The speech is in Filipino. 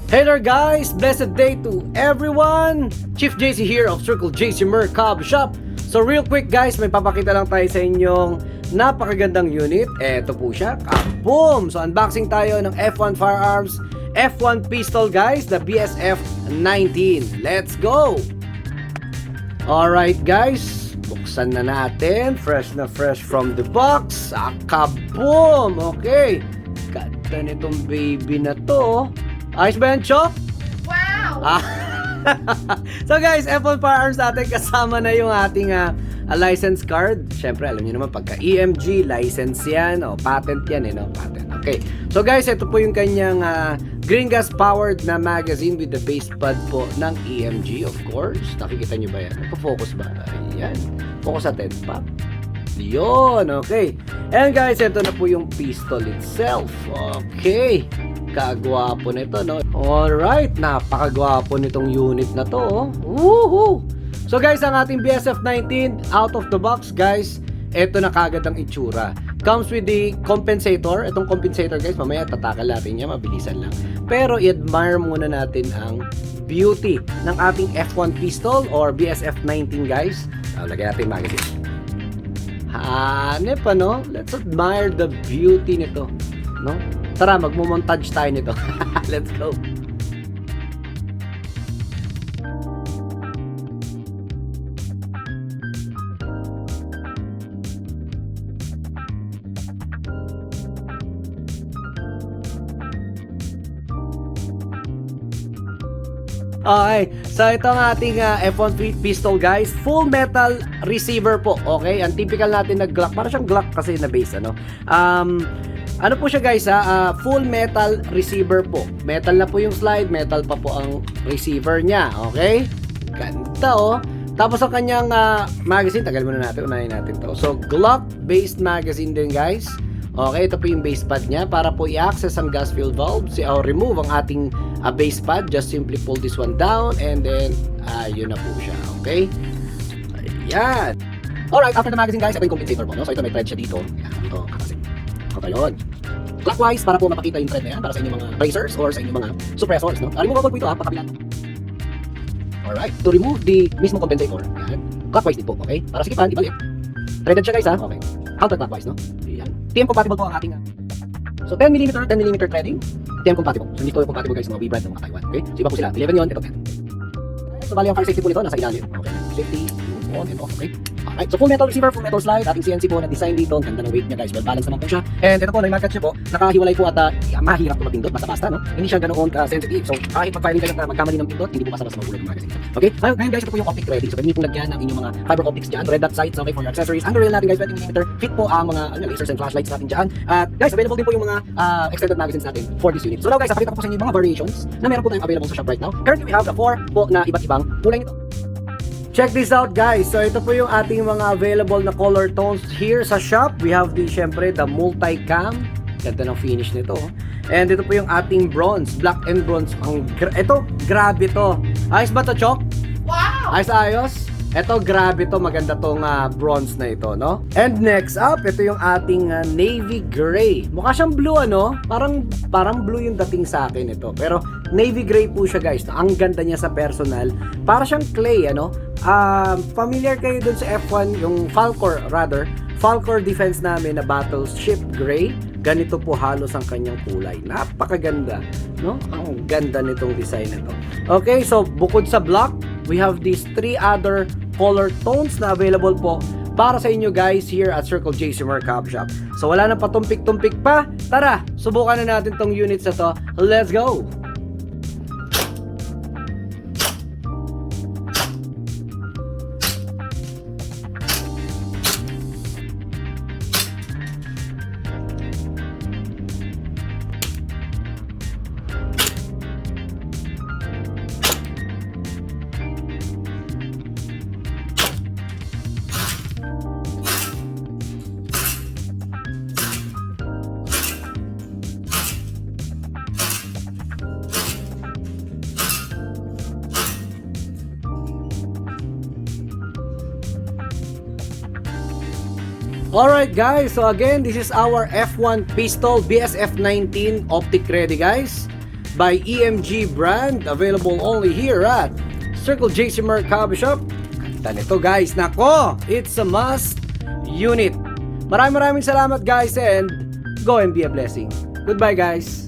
Hey there guys! Blessed day to everyone! Chief JC here of Circle JC Mer Cob Shop. So real quick guys, may papakita lang tayo sa inyong napakagandang unit. Eto po siya. Kaboom! So unboxing tayo ng F1 Firearms F1 pistol guys, the BSF 19. Let's go! Alright guys, buksan na natin. Fresh na fresh from the box. Kaboom! Okay. Ganda nitong baby na to. Ayos ba yan, Chok? Wow! So guys, F1 Firearms natin kasama na yung ating license card. Siyempre, alam niyo naman, pagka EMG, license yan, o patent yan, no? Patent. Okay. So guys, ito po yung kanyang green gas powered na magazine with the base pad po ng EMG, of course. Nakikita niyo ba yan? Nagpo-focus ba? Ayan. Focus natin. Pop. Yun. Okay. And guys, ito na po yung pistol itself. Okay. Kagwapo nito, no? Alright, napakagwapo nitong unit na to, oh. Woohoo! So guys, ang ating BSF 19 out of the box, guys, eto na kagad ang itsura. Comes with the compensator. Itong compensator, guys, mamaya tatakal natin niya, mabilisan lang. Pero i-admire muna natin ang beauty ng ating F1 pistol or BSF 19, guys. Lagyan natin magazine. Hanep, ano? Let's admire the beauty nito, no? Tara, magmo-montage tayo nito. Let's go. Okay, so ito ang ating F1 pistol guys, full metal receiver po. Okay, ang typical natin na Glock, para siyang Glock kasi na base, ano. Ano po siya guys full metal receiver po. Metal na po yung slide, metal pa po ang receiver niya. Okay? Ganda, oh. Tapos ang kanyang magazine, tagal muna natin, unahin natin to. So Glock based magazine din guys. Okay, ito po yung base pad niya para po i-access ang gas fill valve. Remove ang ating base pad. Just simply pull this one down and then yun na po siya. Okay? Ayan. Alright, after the magazine guys, ito yung compensator po, no? So ito may thread siya dito. Ayan, ito. Okay, yun. Clockwise para po mapakita yung thread na yan para sa inyong mga bracers or sa inyong mga suppressors, no? Removable po ito, pakabila. Alright, to remove the mismo compensator, yan. Clockwise din po, okay? Para sikipan, ibalik. Threaded siya guys, ha? Okay. Counterclockwise, no? Yan. TM compatible po ang ating so 10mm threading, TM compatible. So hindi po compatible guys ng mga V-brand ng mga Taiwan, okay? So iba po sila, 11 yun, ito 10. So bali ang fire safety po nito, nasa ilalim. Okay, safety, on and off, okay? Alright, so full metal receiver, full metal slide, ating CNC po na design dito, ang ganda ng weight niya guys, well balanced naman po siya. And ito po, na yung market siya po, nakahiwalay po at mahirap po magpindot, basta-basta, no? Hindi siya ganoon ka-sensitive, so kahit mag-firing kayo na magkamali ng pindot, hindi po basta-basta magulat ng magazine. Okay, ngayon guys, ito po yung optic ready, so pwede nyo pong lagyan ng inyong mga fiber optics dyan, red dot sights, okay, for your accessories. Ang rail natin guys, 20mm, fit po ang mga lasers and flashlights natin dyan. At guys, available din po yung mga extended magazines natin for this unit. So now guys, napakita ko po sa inyo yung mga variations na meron po tayong available sa shop right now. Currently we have the 4 po na iba't ibang kulay nito. Check this out guys. So ito po yung ating mga available na color tones here sa shop. We have syempre the multi-cam. Ganda ng finish nito. And ito po yung ating bronze, black and bronze. Ito, grabe to. Ayos ba to, Chok? Wow! Ayos. Ito, grabe to. Maganda tong bronze na ito, no? And next up, ito yung ating navy gray. Mukha siyang blue, ano? Parang blue yung dating sa akin ito. Pero navy gray po siya, guys. Ang ganda niya sa personal. Para siyang clay, ano? Familiar kayo dun sa F1, yung Falcor defense namin na battleship gray. Ganito po halos ang kanyang kulay. Napakaganda, no? Ang ganda nitong design nito. Okay, so bukod sa black, we have these 3 other color tones na available po para sa inyo guys here at Circle JC Mer Cob Shop. So wala na patumpik-tumpik pa. Tara, subukan na natin tong units na to. Let's go! Alright guys, so again, this is our F1 pistol BSF 19 optic ready guys. by EMG brand, available only here at Circle JC Mercado Shop. Ganda nito guys, nako, it's a must unit. Maraming salamat guys, and go and be a blessing. Goodbye guys.